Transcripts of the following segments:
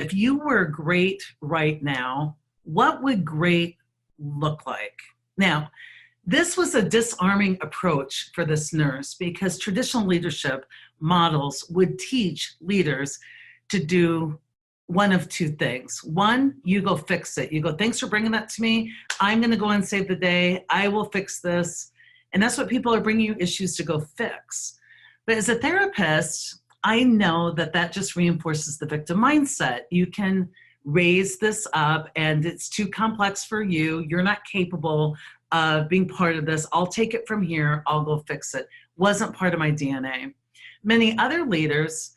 if you were great right now, what would great look like? Now, this was a disarming approach for this nurse because traditional leadership models would teach leaders to do one of two things. One, you go fix it. You go, thanks for bringing that to me. I'm going to go and save the day. I will fix this. And that's what people are bringing you issues to go fix. But as a therapist, I know that that just reinforces the victim mindset. You can raise this up and it's too complex for you. You're not capable of being part of this. I'll take it from here. I'll go fix it. Wasn't part of my DNA. Many other leaders,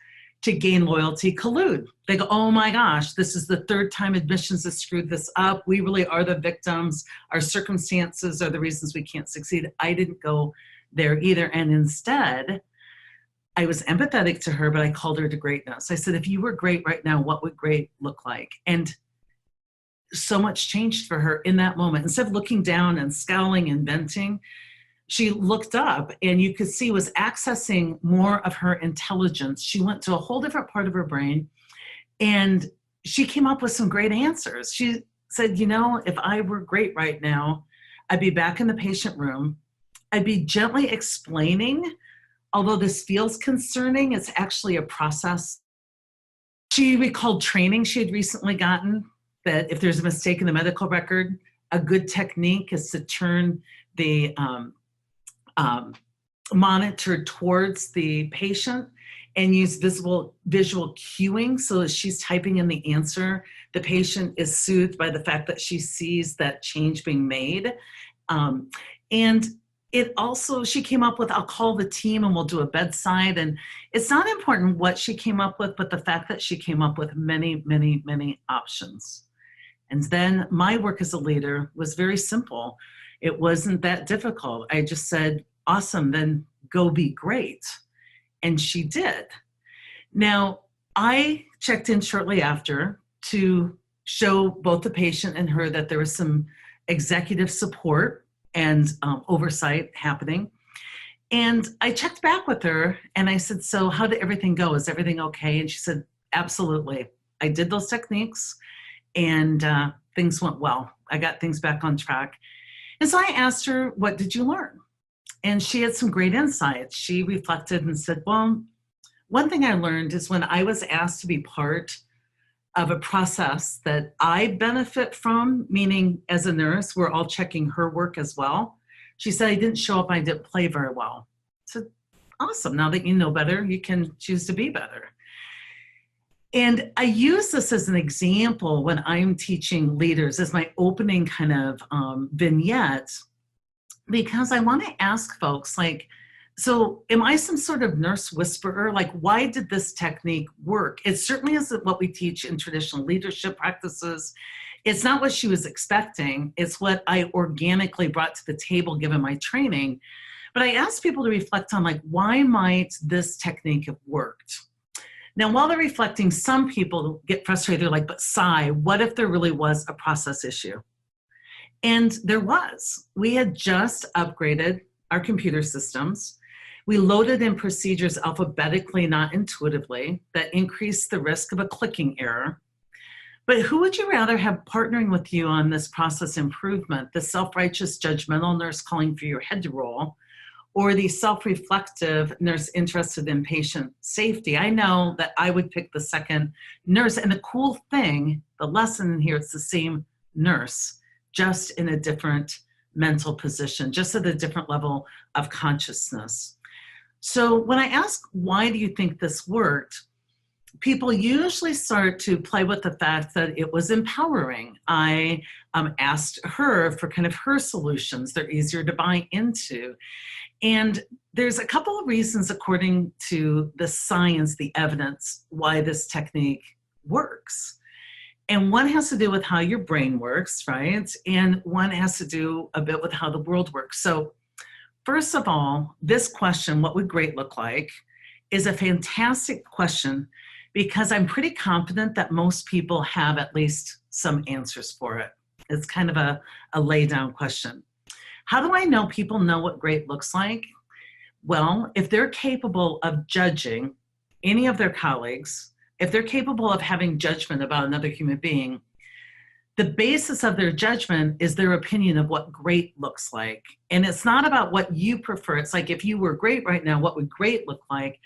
to gain loyalty, collude. They go, oh my gosh, this is the third time admissions has screwed this up. We really are the victims. Our circumstances are the reasons we can't succeed. I didn't go there either. And instead, I was empathetic to her, but I called her to greatness. I said, if you were great right now, what would great look like? And so much changed for her in that moment. Instead of looking down and scowling and venting, she looked up and you could see was accessing more of her intelligence. She went to a whole different part of her brain and she came up with some great answers. She said, you know, if I were great right now, I'd be back in the patient room. I'd be gently explaining, although this feels concerning, it's actually a process. She recalled training she had recently gotten that if there's a mistake in the medical record, a good technique is to turn the monitor towards the patient and use visual cueing so that she's typing in the answer. The patient is soothed by the fact that she sees that change being made. And it also, she came up with, I'll call the team and we'll do a bedside. And it's not important what she came up with, but the fact that she came up with many, many, many options. And then my work as a leader was very simple. It wasn't that difficult. I just said, awesome, then go be great. And she did. Now, I checked in shortly after to show both the patient and her that there was some executive support and oversight happening. And I checked back with her and I said, so how did everything go? Is everything okay? And she said, absolutely. I did those techniques and things went well. I got things back on track. And so I asked her, what did you learn? And she had some great insights. She reflected and said, well, one thing I learned is when I was asked to be part of a process that I benefit from, meaning as a nurse, we're all checking her work as well. She said, I didn't show up, I didn't play very well. I said, awesome, now that you know better, you can choose to be better. And I use this as an example when I'm teaching leaders as my opening kind of vignette, because I want to ask folks, like, so am I some sort of nurse whisperer? Like, why did this technique work? It certainly isn't what we teach in traditional leadership practices. It's not what she was expecting. It's what I organically brought to the table given my training. But I asked people to reflect on, like, why might this technique have worked? Now, while they're reflecting, some people get frustrated. They're like, but Sai, what if there really was a process issue? And there was. We had just upgraded our computer systems. We loaded in procedures alphabetically, not intuitively, that increased the risk of a clicking error. But who would you rather have partnering with you on this process improvement? The self-righteous, judgmental nurse calling for your head to roll, or the self-reflective nurse interested in patient safety? I know that I would pick the second nurse. And the cool thing, the lesson in here, it's the same nurse, just in a different mental position, just at a different level of consciousness. So when I ask, why do you think this worked? People usually start to play with the fact that it was empowering. I asked her for kind of her solutions. They're easier to buy into. And there's a couple of reasons, according to the science, the evidence, why this technique works. And one has to do with how your brain works, right? And one has to do a bit with how the world works. So first of all, this question, what would great look like, is a fantastic question because I'm pretty confident that most people have at least some answers for it. It's kind of a lay down question. How do I know people know what great looks like? Well, if they're capable of judging any of their colleagues if they're capable of having judgment about another human being, the basis of their judgment is their opinion of what great looks like. And it's not about what you prefer. It's like, if you were great right now, what would great look like?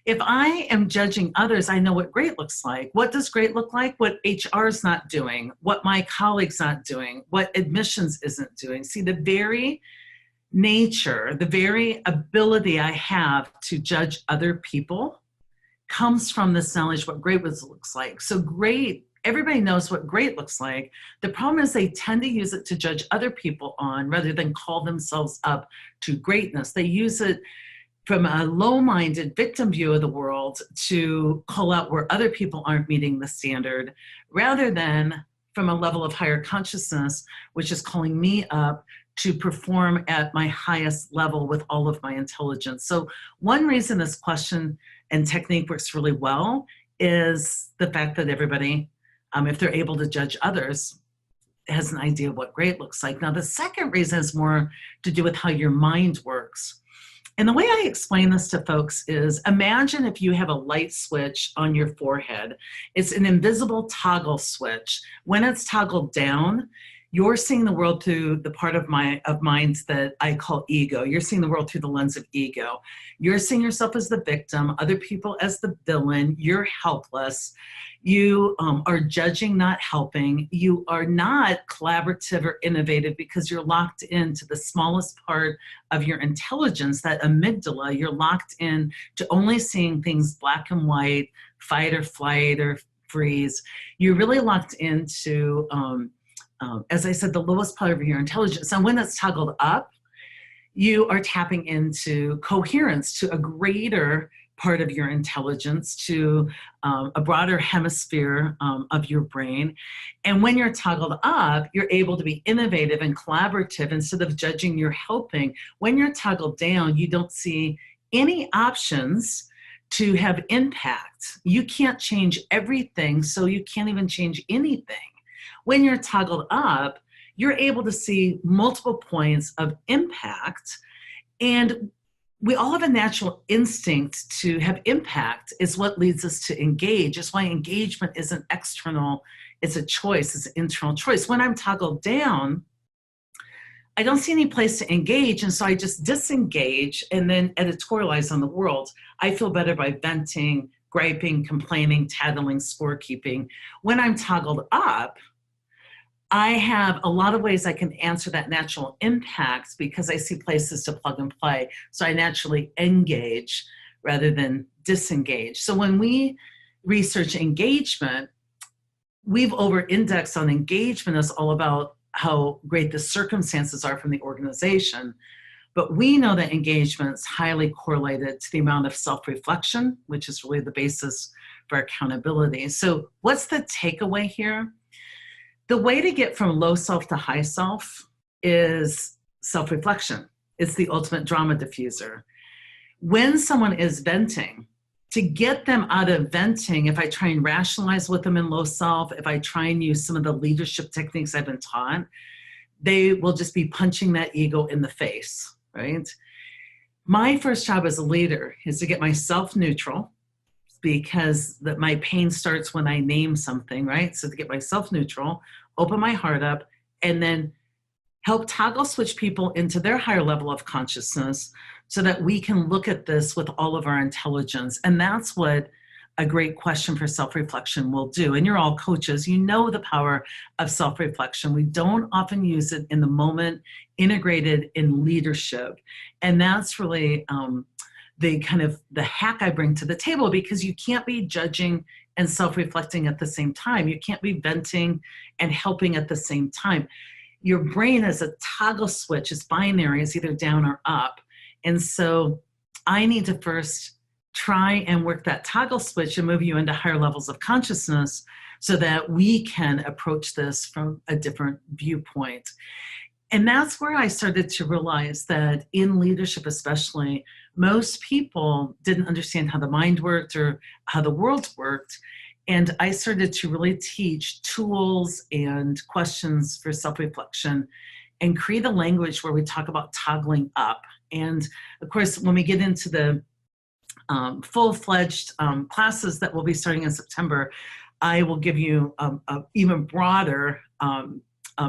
If I am judging others, I know what great looks like. What does great look like? What HR is not doing, what my colleague's not doing, what admissions isn't doing. See, the very nature, the very ability I have to judge other people comes from this knowledge what great looks like. So great, everybody knows what great looks like. The problem is they tend to use it to judge other people on rather than call themselves up to greatness. They use it from a low-minded victim view of the world to call out where other people aren't meeting the standard, rather than from a level of higher consciousness, which is calling me up to perform at my highest level with all of my intelligence. So one reason this question and technique works really well is the fact that everybody, if they're able to judge others, has an idea of what great looks like. Now, the second reason has more to do with how your mind works. And the way I explain this to folks is, imagine if you have a light switch on your forehead. It's an invisible toggle switch. When it's toggled down, you're seeing the world through the part of mind that I call ego. You're seeing the world through the lens of ego. You're seeing yourself as the victim, other people as the villain. You're helpless. You are judging, not helping. You are not collaborative or innovative because you're locked into the smallest part of your intelligence, that amygdala. You're locked in to only seeing things black and white, fight or flight or freeze. You're really locked into, as I said, the lowest part of your intelligence. And when it's toggled up, you are tapping into coherence, to a greater part of your intelligence, to a broader hemisphere of your brain. And when you're toggled up, you're able to be innovative and collaborative instead of judging, you're helping. When you're toggled down, you don't see any options to have impact. You can't change everything, so you can't even change anything. When you're toggled up, you're able to see multiple points of impact, and we all have a natural instinct to have impact. Is what leads us to engage. It's why engagement isn't external, it's a choice, it's an internal choice. When I'm toggled down, I don't see any place to engage, and so I just disengage and then editorialize on the world. I feel better by venting, griping, complaining, tattling, scorekeeping. When I'm toggled up, I have a lot of ways I can answer that natural impact because I see places to plug and play. So I naturally engage rather than disengage. So when we research engagement, we've over-indexed on engagement as all about how great the circumstances are from the organization. But we know that engagement is highly correlated to the amount of self-reflection, which is really the basis for accountability. So what's the takeaway here? The way to get from low self to high self is self-reflection. It's the ultimate drama diffuser. When someone is venting, to get them out of venting, if I try and rationalize with them in low self, if I try and use some of the leadership techniques I've been taught, they will just be punching that ego in the face, right? My first job as a leader is to get myself neutral, because my pain starts when I name something, right? So to get myself neutral, open my heart up, and then help toggle switch people into their higher level of consciousness so that we can look at this with all of our intelligence. And that's what a great question for self-reflection will do. And you're all coaches, you know the power of self-reflection. We don't often use it in the moment, integrated in leadership. And that's really the hack I bring to the table, because you can't be judging and self-reflecting at the same time. You can't be venting and helping at the same time. Your brain is a toggle switch. It's binary. It's either down or up. And so I need to first try and work that toggle switch and move you into higher levels of consciousness so that we can approach this from a different viewpoint. And that's where I started to realize that in leadership especially, most people didn't understand how the mind worked or how the world worked. And I started to really teach tools and questions for self-reflection and create a language where we talk about toggling up. And of course, when we get into the full-fledged classes that will be starting in September, I will give you a even broader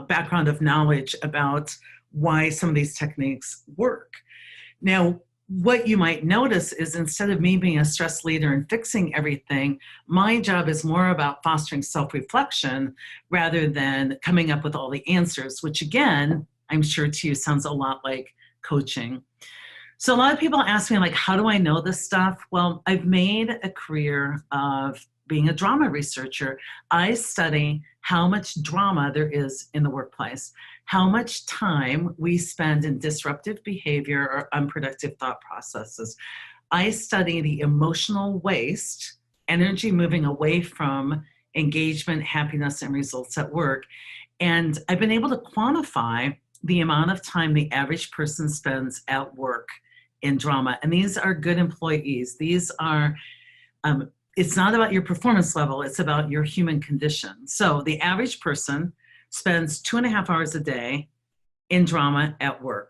background of knowledge about why some of these techniques work. Now, what you might notice is instead of me being a stress leader and fixing everything, my job is more about fostering self-reflection rather than coming up with all the answers, which again, I'm sure to you sounds a lot like coaching. So a lot of people ask me, like, how do I know this stuff? Well, I've made a career of being a drama researcher. I study how much drama there is in the workplace, how much time we spend in disruptive behavior or unproductive thought processes. I study the emotional waste, energy moving away from engagement, happiness, and results at work. And I've been able to quantify the amount of time the average person spends at work in drama. And these are good employees. These are, it's not about your performance level, it's about your human condition. So the average person spends 2.5 hours a day in drama at work.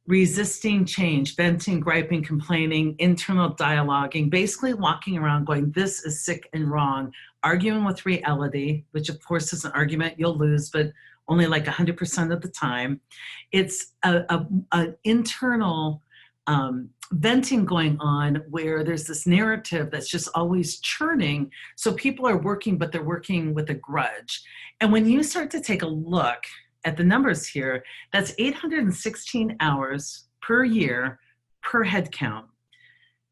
Resisting change, venting, griping, complaining, internal dialoguing, basically walking around going, this is sick and wrong, arguing with reality, which of course is an argument you'll lose, but only like 100% of the time. It's an internal venting going on where there's this narrative that's just always churning. So people are working, but they're working with a grudge. And when you start to take a look at the numbers here, that's 816 hours per year per head count.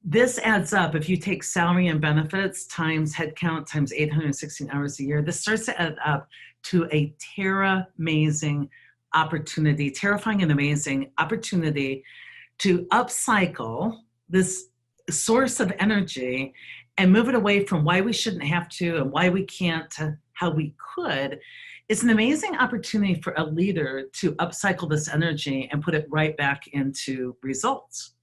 This adds up. If you take salary and benefits times head count times 816 hours a year, this starts to add up to a terrifying and amazing opportunity to upcycle this source of energy and move it away from why we shouldn't have to and why we can't to how we could. It's an amazing opportunity for a leader to upcycle this energy and put it right back into results.